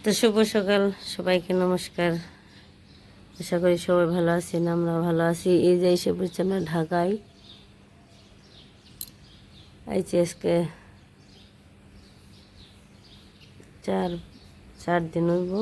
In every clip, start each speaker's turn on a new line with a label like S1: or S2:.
S1: তো শুভ সকাল সবাইকে নমস্কার। আশা করি সবাই ভালো আছেন, আমরা ভালো আছি। এই যে এসে পড়ছি আমরা ঢাকায়। আইছি আজকে 4 দিন হইব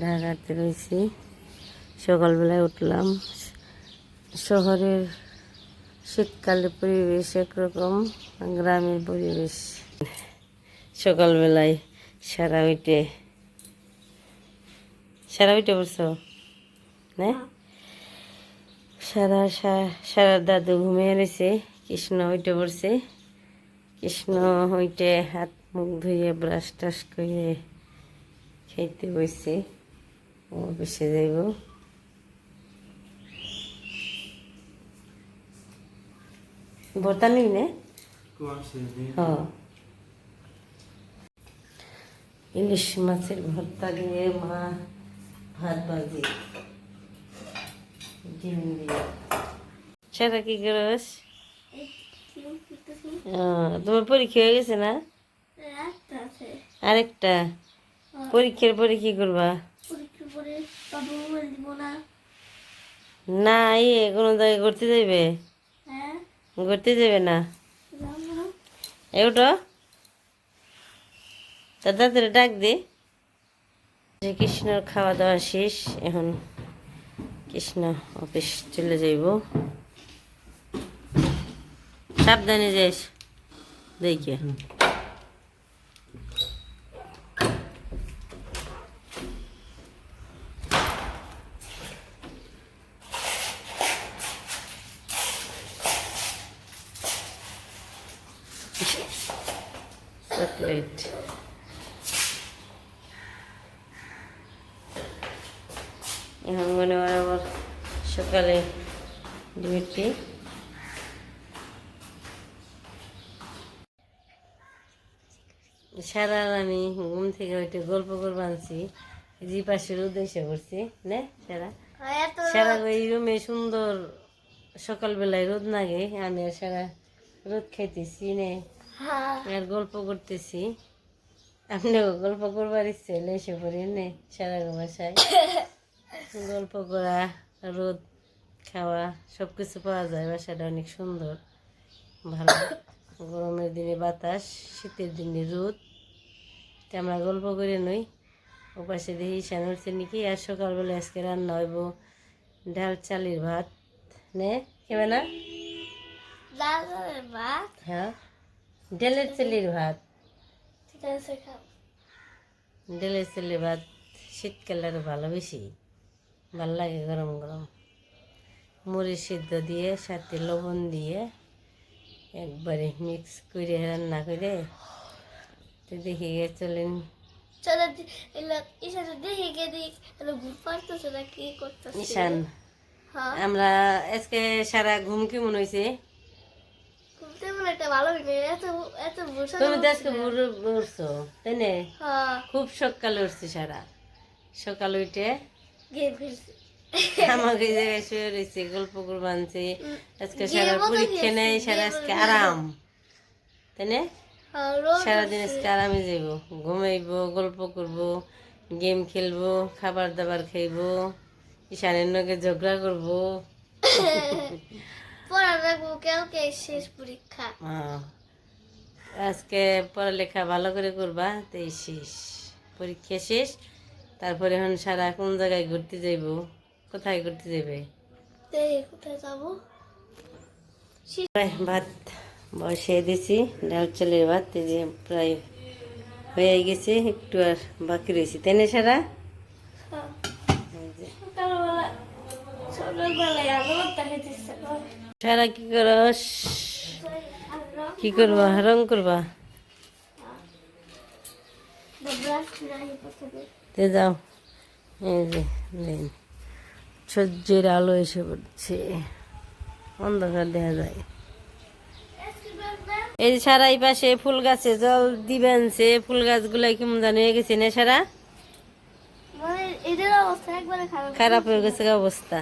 S1: ঢাকাতে রয়েছি। সকালবেলায় উঠলাম। শহরের শীতকালের পরিবেশ একরকম, গ্রামের পরিবেশ। সকালবেলায় সারা উঠে পড়ছো না? সারা দাদু ঘুমিয়ে রয়েছে, কৃষ্ণ উঠে পড়ছে। কৃষ্ণ হইতে হাত মুখ ধুয়ে ব্রাশ টাশ করে খাইতে বসছে। ও অফিসে যাইব। ভর্তা নিবি না? হ্যাঁ, ইলিশ মাছের ভর্তা দিয়ে মা ভাত ভাজি ডিম দিয়ে। সেটা কি করস? তোমার পরীক্ষা হয়ে গেছে না? আরেকটা পরীক্ষার পরে কি করবা? না, কোনো জায়গায় ঘুরতে যাইবে? ঘুরতে যাবে না? এওটা তাদের ডাক দে। কৃষ্ণর খাওয়া দাওয়া শেষ, এখন কৃষ্ণ অফিস চলে যাইব। সাবধানে যাইস, দেখে। চকলেট এখন মনে হয় আবার সকালে ডিউটি। সারা আমি ঘুম থেকে ওইটা গল্প করবো আনছি, যে পাশের উদ্দেশ্যে করছি না। সারা ওই রুমে সুন্দর সকালবেলায় রোদ লাগে, আমি আর সারা রোদ খাইতেছি নে আর গল্প করতেছি। আপনিও গল্প করবার ইচ্ছে হলে এসে পড়ি নে সারা বাসায়। গল্প করা, রোদ খাওয়া সব কিছু পাওয়া যায়। বাসাটা অনেক সুন্দর, ভালো। গরমের দিনে বাতাস, শীতের দিনে রোদ। আমরা গল্প করে নই। ও পাশে দেখি ঈশান উঠছে নাকি। আর সকালবেলা আজকে রান্না হইব ডাল চালের ভাত। নে খেবে না? হ্যাঁ, ডালের চালের ভাত। ডালের চালের ভাত শীতকালে আরো ভালো, বেশি ভাল লাগে গরম গরম। মরিচ সিদ্ধ দিয়ে সাথে লবণ দিয়ে একবারে মিক্স করে রান্না করে। তো দেখি গে চলেন ঈশান, আমরা আজকে সারা ঘুম কেমন হয়েছে? তুমি তো আজকে ভোর উঠছো তাই না? খুব সকালে উঠছি। সারা সকাল উঠে আমাকে জায়গায় শুয়ে রয়েছে, গল্প করবো আনছে। আজকে সারা পরীক্ষা নেই, সারা আজকে আরাম তাই না? সারাদিন আজকে আরামে যাইব, ঘুমাইব, গল্প করব, গেম খেলবো, খাবার দাবার খাইবো, ঈশানের নগে ঝগড়া করবো। আজকে পড়ালেখা ভালো করে করবা, তো শেষ পরীক্ষা শেষ। তারপরে এখন সারা কোন জায়গায় ঘুরতে যাইব? কোথায় ঘুরতে যাবে? ভাত বসিয়ে দিছি, ডাল চালের ভাত। এই যে প্রায় হয়ে গেছে, একটু আর বাকি রয়েছে তাই না সারা? সারা কি করস? কি করবা? রং করবা? যাও। এই যে সূর্যের আলো এসে পড়ছে, অন্ধকার দেখা যায়। এই যে সারা এই পাশে ফুল গাছে জল দিবেন, সে ফুল গাছগুলাই কেমন জানি হয়ে গেছে না সারা? খারাপ হয়ে গেছে অবস্থা।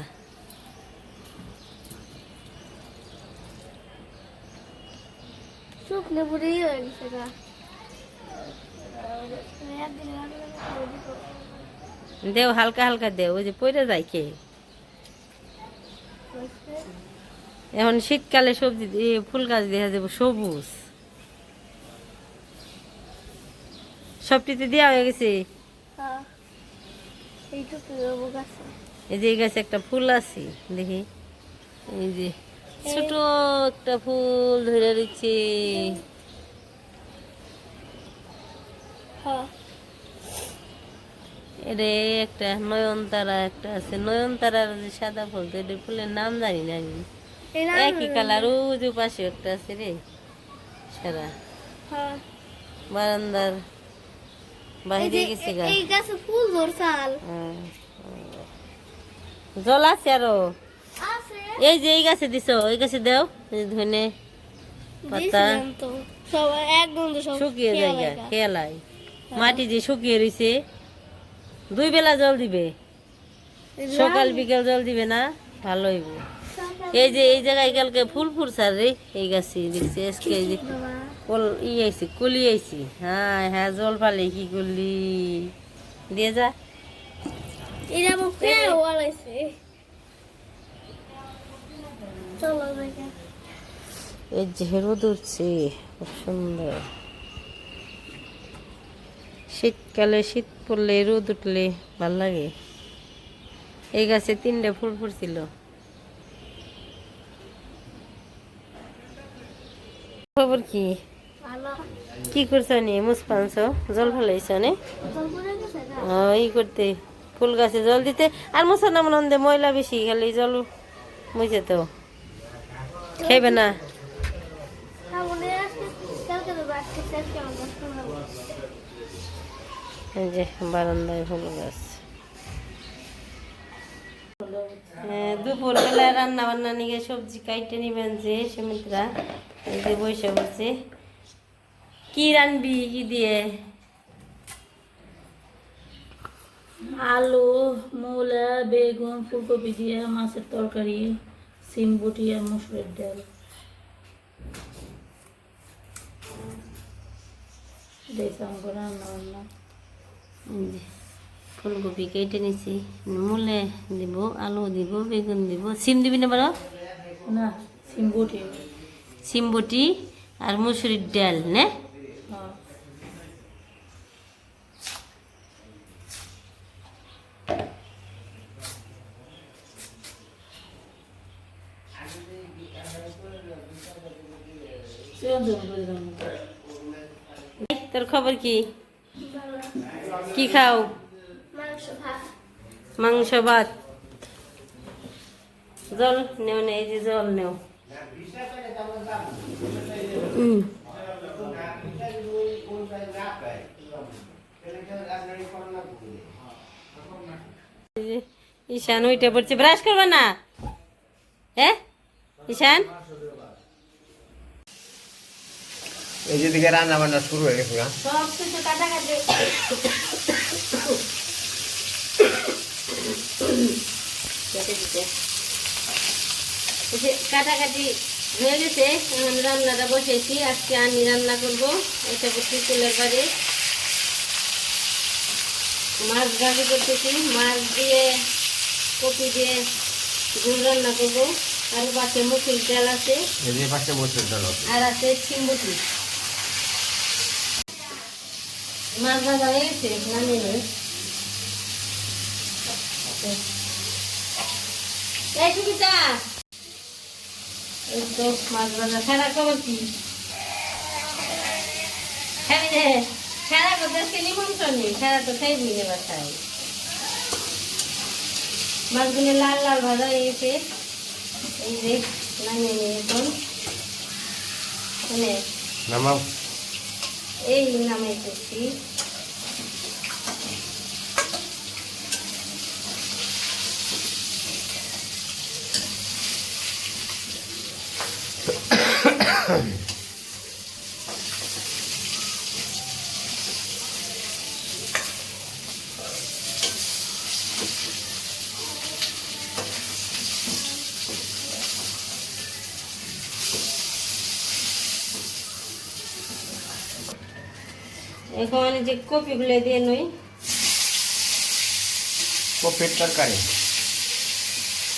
S1: শুকনো পুরেই হয়ে গেছে। দেও হালকা হালকা দেও, ওই যে পড়ে যায় খেয়ে। এখন শীতকালে সবজি দিয়ে ফুল গাছ দেখা যাবো সবুজ। সবটিতে দেওয়া হয়ে গেছে। এই যে এই গাছে একটা ফুল আছে দেখি, এই যে ছোট একটা ফুল ধরে রয়েছে। এরে একটা নয়নতারা একটা আছে, নয়নতারার যে সাদা ফুল, তো এটা ফুলের নাম জানি না আমি। একই কালার, ও যে পাশে একটা আছে রে সারা বারান্দার বাইরে গেছে জল আছে আরো। এই যে এই গাছে দিছ, ওই গাছে দাও, ধনে পাতা শুকিয়ে জায়গা খেয়ালাই মাটি যে শুকিয়ে রয়েছে। 2 বেলা জল দিবে, সকাল বিকাল জল দিবে না, ভালো হইব। এই যে এই জায়গায় কালকে ফুল ফুরসার রে, এই গাছে দেখছি আজকে এই যে ই আইছি, কলি আইছি। হ্যাঁ হ্যাঁ, জল পালে কি করলি, দিয়ে যা। এই যে রোদ উঠছে খুব সুন্দর। শীতকালে শীত পড়লে রোদ উঠলে ভাল লাগে। এই গাছে 3টে ফুল ফুটছিল। খবর কি, কি করছো নি? মুস পানছো, জল ফেলাইছ নে? ই করতে ফুল গাছে জল দিতে আর মশা না মনে ময়লা বেশি, খালি জল মুছে তো খাইবে না। এই যে বারান্দায় ফুল গাছ। দুপুর বেলায় রান্না বান্না নিয়ে সবজি কাইটে নিবেন যে সুমিত্রা, এই যে বসে বসে। কি রানবি, কি দিয়ে?
S2: আলু, মূলা, বেগুন, ফুলকপি দিয়ে মাছের তরকারি, সিম বটি আর মসুরের ডাল। রান্না বান্না।
S1: ফুলকপি কেটে নিছি, মূলে দিব, আলু দিব, বেগুন দিব, সিম দিবি না বলো?
S2: না, সিম বটি।
S1: সিম বটি আর মসুরির ডাল না? তোর খবর কি, কি খাও? মাংস ভাত। জল নেও না, এই যে জল নেও। ঈশান ওইটা পড়ছে, ব্রাশ করবে না? হ্যাঁ ঈশান,
S3: এই যেদিকে রান্না বান্না শুরু হয়ে গেছে।
S1: সব কিছু কাটাকাটি কাটাকাটি হয়ে গেছে। এখন রান্নাটা বসেছি, আজকে আমি রান্না করবো। এটা করছি চুলের বাড়ি, মাছ ভাজি করতেছি, মাছ দিয়ে কপি দিয়ে ঝোল রান্না করবো। আর পাশে মুসুর ডাল আছে, আর আছে সিমবুটি। মাছ ভাজা হয়ে গেছে, নামিয়ে নেই। এই সুবিধা, এই তো মাছ ভাজা। খেলা খবর কি? খাবি রে? খেলা করতে আজকে নিমন্ত্রণ নেই, খেলা তো খাইবি না বাসায়। মাছগুলো লাল লাল ভাজা হয়ে গেছে, এই যে নামিয়ে নিয়ে এখন
S3: নামাও।
S1: এই নামাইতেছি। এখন যে কপিগুলো দিয়ে নই,
S3: কপির তরকারি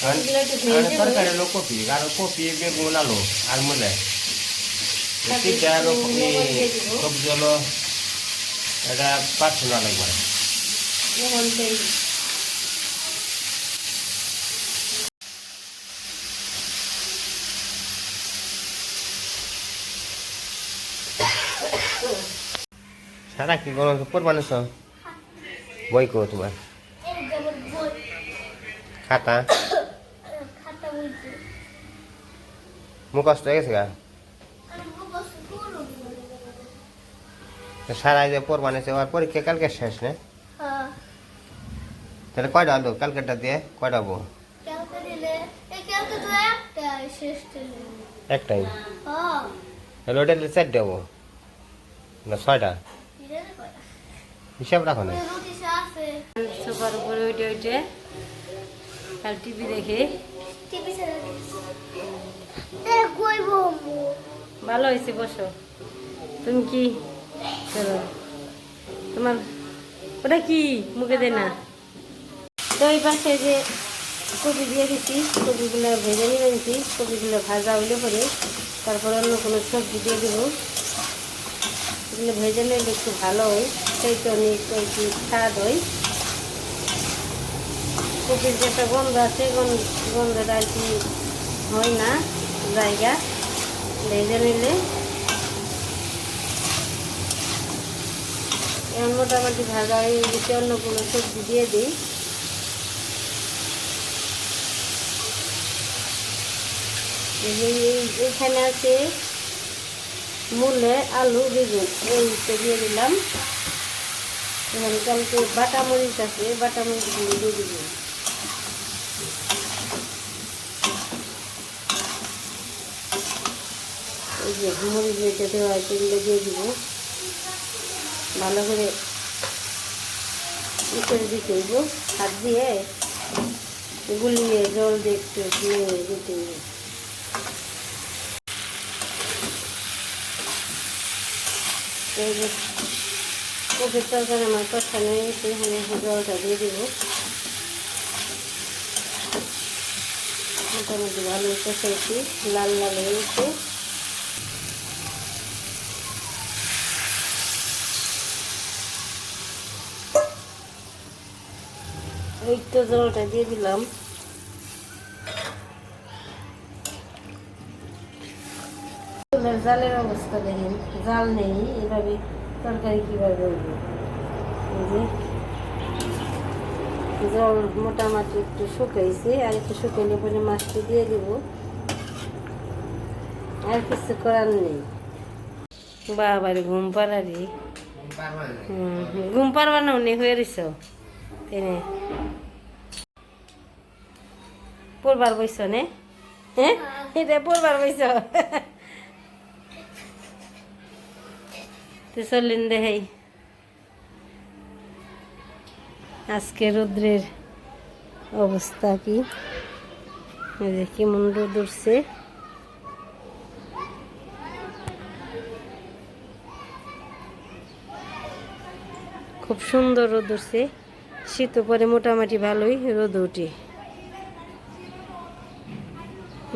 S1: এগুলো একটু ভেজে নেবো।
S3: তরকারি হলো কপি আর কপি বেগুন আলু আর মূলে তিনটা হলো সবজি হলো এটা 500 টাকা লাগবে
S1: এখন তেল
S3: সারা কি গরম পড়বানিস বই কো তোমার খাতা মুখস্থ হয়ে গেছে গা সারা যে পড়বানিস আর পরীক্ষা কালকে শেষ না তাহলে কয়টা আলো কালকেটা দিয়ে কয়টা হবো একটাই তাহলে ওটা 4টা হবো না 6টা হিসাব রাখো না
S1: সোফার উপরে উঠে উঠে আর টিভি দেখে ভালো হয়েছে বসো তুমি কি চলো তোমার ওটা কি মুখে দে না তো এই পাশে যে কপি দিয়ে দিচ্ছি কপিগুলো ভেজে নিয়ে নিচ্ছি কপিগুলো ভাজা হইলে পরে তারপর অন্য কোনো সবজি দিয়ে দেবো এগুলো ভেজে নিলে একটু ভালো হয় সেই তো অনেক আর কি স্বাদ হয় কপির যে একটা গন্ধ আছে গন্ধটা আর কি হয় না জায়গা ভেজে নিলে এখন মোটামুটি ভাজা হয়ে গেছে অন্য কোনো সবজি দিয়ে দিই এইখানে আছে মূলে আলু বেগুন এইটা দিয়ে দিলাম এখানে কালকে বাটা মরিচ আছে বাটা মরিচগুলো দিয়ে দিব এই যে মরিচ যেটা দেওয়া আছে এগুলো দিয়ে দিব ভালো করে ই করে দিতে হইব হাত দিয়ে গুলিয়ে জল দিয়ে একটু দিয়ে দিতে হইব এই যে কপির তরকারি আমার কষানো হয়েছে এখানে জলটা দিয়ে দিব মোটামুটি ভালো কষাইছি লাল লাল হয়েছে এই তো জলটা দিয়ে দিলাম জালের অবস্থা দেখেন জাল নেই এভাবে তরকারি কিভাবে করবো জল মোটামুটি একটু শুকাইছে আর একটু শুকাইলে পরে মাছটি দিয়ে দিব আর কিছু করার নেই বাবার ঘুম পাড়ারি ঘুম পারবা না উনি হয়ে রইছ তেনে পড়বার বইছ নে হ্যাঁ এটা পড়বার বইছ চলেন দেখাই আজকে রৌদ্রের অবস্থা কি কেমন রোদ উঠছে খুব সুন্দর রোদ উঠছে শীত পরে মোটামুটি ভালোই রোদ উঠে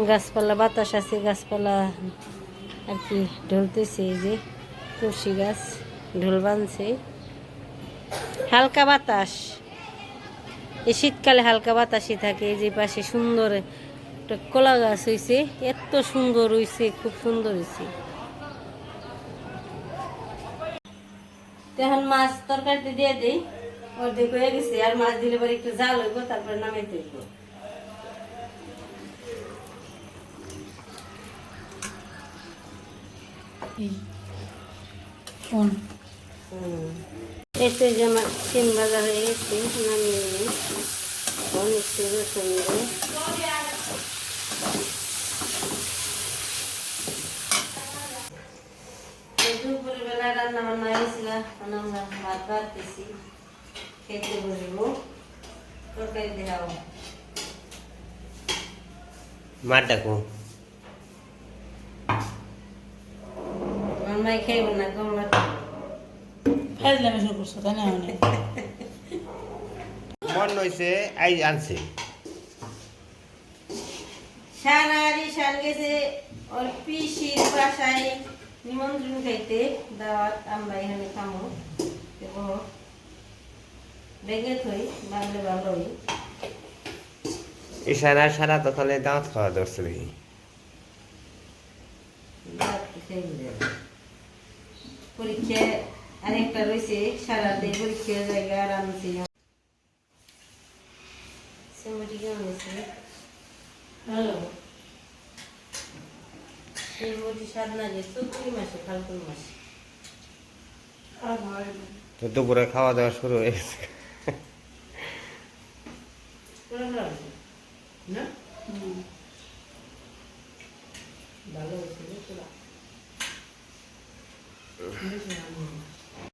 S1: গাছপালা বাতাস আছে গাছপালা আর কি ঢলতেছে এই যে তুলসী গাছ ঢোল বাঁধছে হালকা বাতাস এই শীতকালে হালকা বাতাসই থাকে যে পাশে সুন্দর একটা কলা গাছ হয়েছে এত সুন্দর হয়েছে খুব সুন্দর হয়েছে এখন মাছ তরকারিতে দিয়ে দিই অর্ধেক হয়ে গেছে আর মাছ দিলে পরে একটু জাল হইব তারপরে নামাই দেব এতে যে আমার সিম ভাজা হয়ে গেছে নামিয়ে নিই একটু রসুন দিয়ে দুপুরবেলা রান্না বান্না হয়েছিল এখন আমরা ভাত বাড়তেছি খেতে বসবো তরকারি দেখাবো
S3: মার ডাকো
S1: মাই খাইব না কমলা
S2: ফাইজলামি শুরু করছো তাই না অনেক
S3: মন হয়েছে আই আনছে
S1: সারারি সার গেছে ওর পিসির বাসায় নিমন্ত্রণ খাইতে দাওয়াত আমরা এখানে খামো এবং বেগে থই বাংলা ভালোই
S3: ইশারা সারা তো তাহলে দাঁত খাওয়া ধরছে দেখি
S1: পরীক্ষা আরেকটা রয়েছে সারা দিয়ে পরীক্ষার জায়গা আর আনছি সেমটি কেমন হয়েছে
S2: ভালো
S1: সেমটি স্বাদ না যে চৈত্রি মাসে ফাল্গুন মাসে
S2: আর হয় না।
S3: তো দুপুরে খাওয়া দাওয়া শুরু হয়ে গেছে
S1: না
S2: হুম।
S1: ভালো হয়েছে